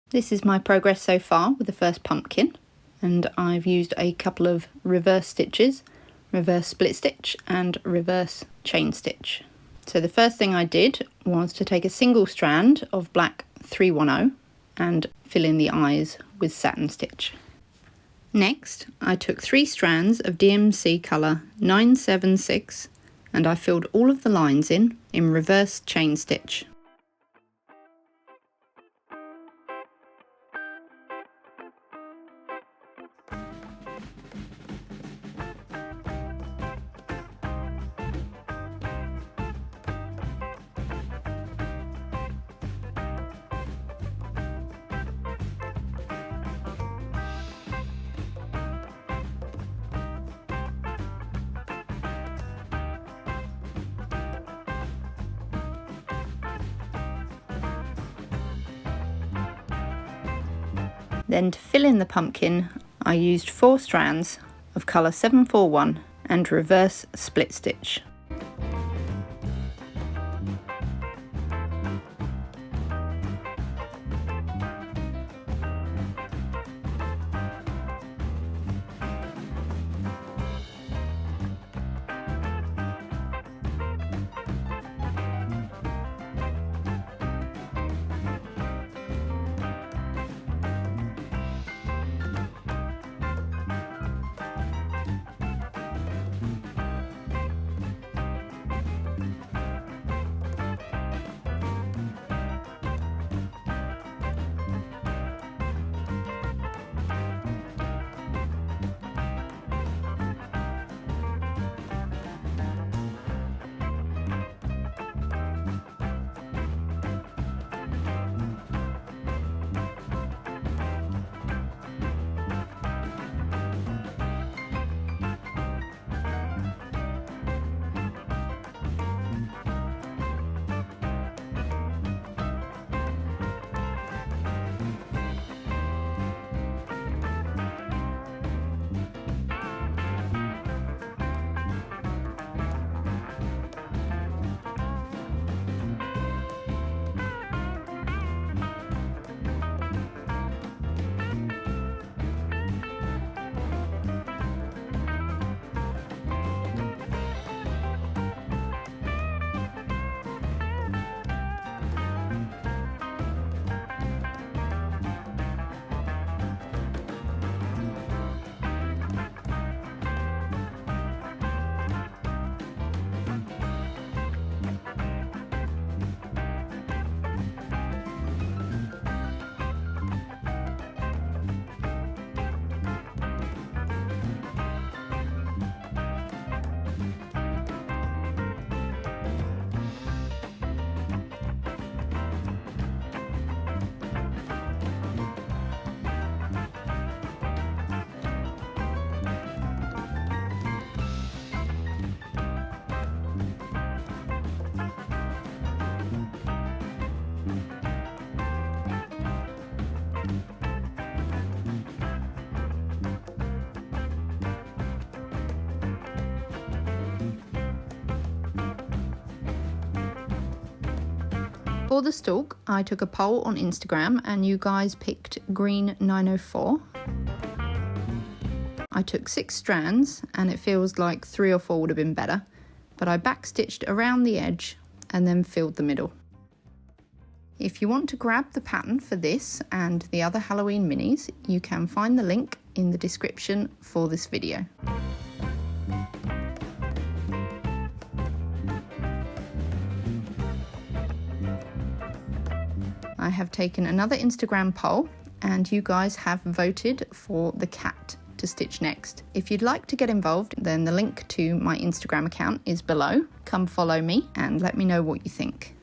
This is my progress so far with the first pumpkin, and I've used a couple of reverse stitches, reverse split stitch and reverse chain stitch. So the first thing I did was to take a single strand of black 310 and fill in the eyes with satin stitch. Next, I took 3 strands of DMC colour 976 and I filled all of the lines in reverse chain stitch. Then to fill in the pumpkin, I used 4 strands of colour 741 and reverse split stitch. For the stalk, I took a poll on Instagram and you guys picked green 904. I took 6 strands and it feels like 3 or 4 would have been better, but I backstitched around the edge and then filled the middle. If you want to grab the pattern for this and the other Halloween minis, you can find the link in the description for this video. I have taken another Instagram poll and you guys have voted for the cat to stitch next. If you'd like to get involved, then the link to my Instagram account is below. Come follow me and let me know what you think.